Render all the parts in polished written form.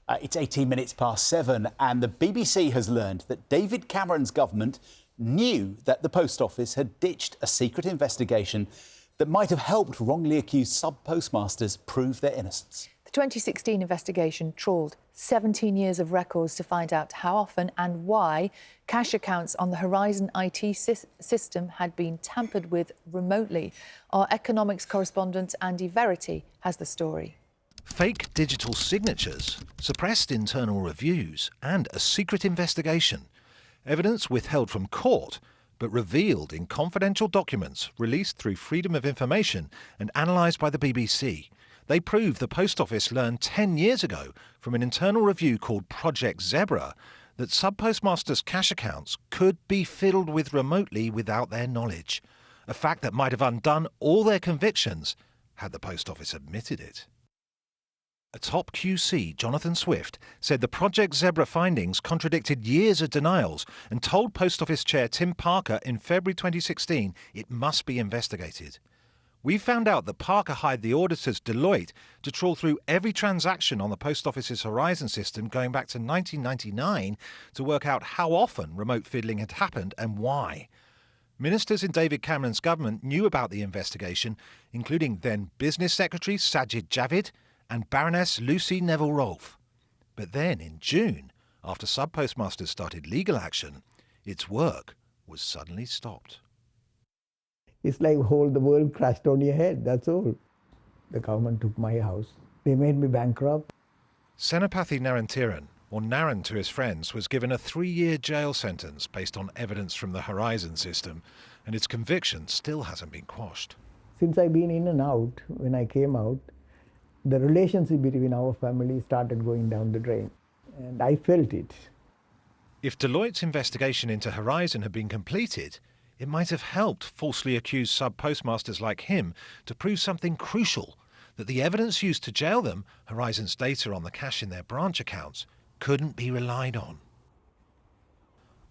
It's 18 minutes past 7, and the BBC has learned that David Cameron's government knew that the Post Office had ditched a secret investigation that might have helped wrongly accused sub-postmasters prove their innocence. The 2016 investigation trawled 17 years of records to find out how often and why cash accounts on the Horizon IT system had been tampered with remotely. Our economics correspondent Andy Verity has the story. Fake digital signatures, suppressed internal reviews and a secret investigation. Evidence withheld from court, but revealed in confidential documents released through Freedom of Information and analysed by the BBC. They prove the Post Office learned 10 years ago from an internal review called Project Zebra that sub-postmasters' cash accounts could be fiddled with remotely without their knowledge, a fact that might have undone all their convictions had the Post Office admitted it. A top QC, Jonathan Swift, said the Project Zebra findings contradicted years of denials and told Post Office Chair Tim Parker in February 2016 it must be investigated. We found out that Parker hired the auditors Deloitte to trawl through every transaction on the Post Office's Horizon system going back to 1999 to work out how often remote fiddling had happened and why. Ministers in David Cameron's government knew about the investigation, including then Business Secretary Sajid Javid and Baroness Lucy Neville-Rolfe. But then, in June, after sub-postmasters started legal action, its work was suddenly stopped. It's like whole the world crashed on your head, that's all. The government took my house. They made me bankrupt. Senapathy Narantiran, or Naran to his friends, was given a 3-year jail sentence based on evidence from the Horizon system, and its conviction still hasn't been quashed. Since I've been in and out, when I came out, the relationship between our family started going down the drain, and I felt it. If Deloitte's investigation into Horizon had been completed, it might have helped falsely accused sub-postmasters like him to prove something crucial, that the evidence used to jail them, Horizon's data on the cash in their branch accounts, couldn't be relied on.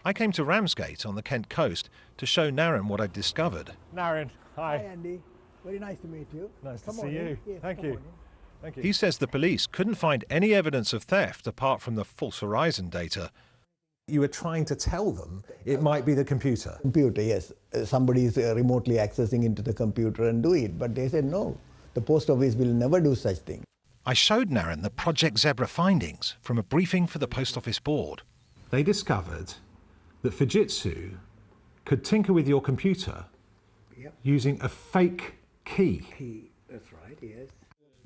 I came to Ramsgate on the Kent coast to show Naran what I'd discovered. Naran, hi. Hi Andy, very nice to meet you. Nice to see you. Yes, Thank you. Thank you. He says the police couldn't find any evidence of theft apart from the false Horizon data. You were trying to tell them it might be the computer. Computer, yes. Somebody is remotely accessing into the computer and do it, but they said no. The Post Office will never do such thing. I showed Naran the Project Zebra findings from a briefing for the Post Office board. They discovered that Fujitsu could tinker with your computer using a fake key. That's right, yes.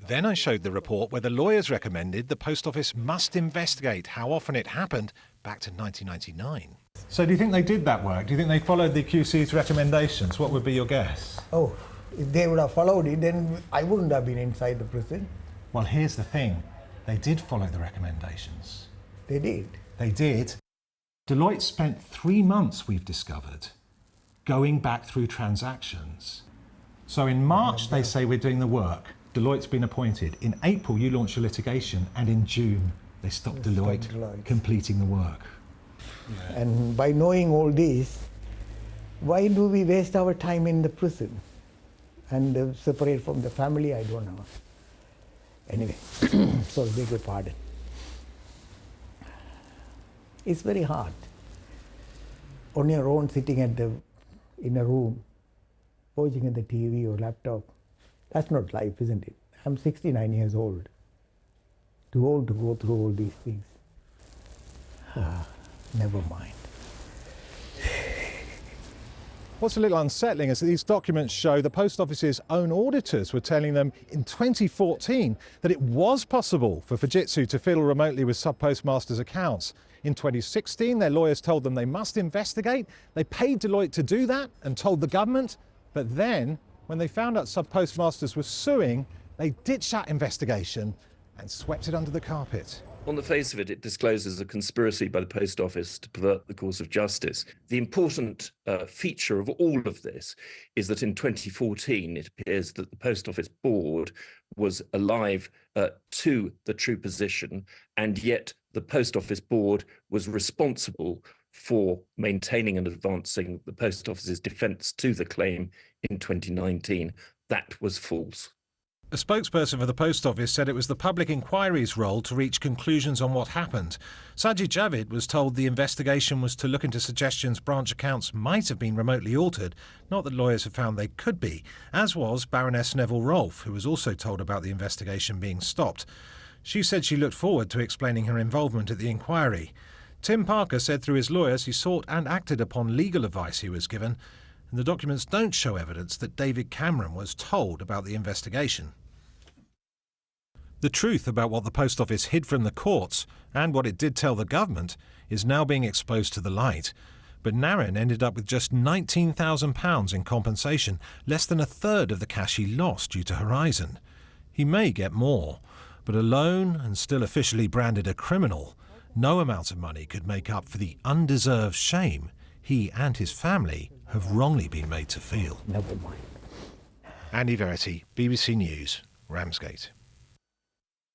Then I showed the report where the lawyers recommended the Post Office must investigate how often it happened back to 1999. So do you think they did that work? Do you think they followed the QC's recommendations? What would be your guess? Oh, if they would have followed it, then I wouldn't have been inside the prison. Well, here's the thing. They did follow the recommendations. They did. They did. Deloitte spent 3 months, we've discovered, going back through transactions. So in March, they say we're doing the work. Deloitte's been appointed. In April, you launched your litigation, and in June, they stopped Deloitte completing the work. Yeah. And by knowing all this, why do we waste our time in the prison and separate from the family? I don't know. Anyway, so beg your pardon. It's very hard. On your own, sitting in a room, watching at the TV or laptop. That's not life, isn't it? I'm 69 years old. Too old to go through all these things. Never mind. What's a little unsettling is that these documents show the Post Office's own auditors were telling them in 2014 that it was possible for Fujitsu to fiddle remotely with sub-postmasters' accounts. In 2016, their lawyers told them they must investigate. They paid Deloitte to do that and told the government. But then, when they found out sub-postmasters were suing, they ditched that investigation and swept it under the carpet. On the face of it, it discloses a conspiracy by the Post Office to pervert the course of justice. The important feature of all of this is that in 2014, it appears that the Post Office board was alive to the true position, and yet the Post Office board was responsible for maintaining and advancing the Post Office's defence to the claim in 2019. That was false. A spokesperson for the Post Office said it was the public inquiry's role to reach conclusions on what happened. Sajid Javid was told the investigation was to look into suggestions branch accounts might have been remotely altered, not that lawyers have found they could be, as was Baroness Neville Rolfe, who was also told about the investigation being stopped. She said she looked forward to explaining her involvement at the inquiry. Tim Parker said through his lawyers he sought and acted upon legal advice he was given, and the documents don't show evidence that David Cameron was told about the investigation. The truth about what the Post Office hid from the courts and what it did tell the government is now being exposed to the light. But Narron ended up with just £19,000 in compensation, less than a third of the cash he lost due to Horizon. He may get more, but alone and still officially branded a criminal, no amount of money could make up for the undeserved shame he and his family have wrongly been made to feel. Never mind. Andy Verity, BBC News, Ramsgate.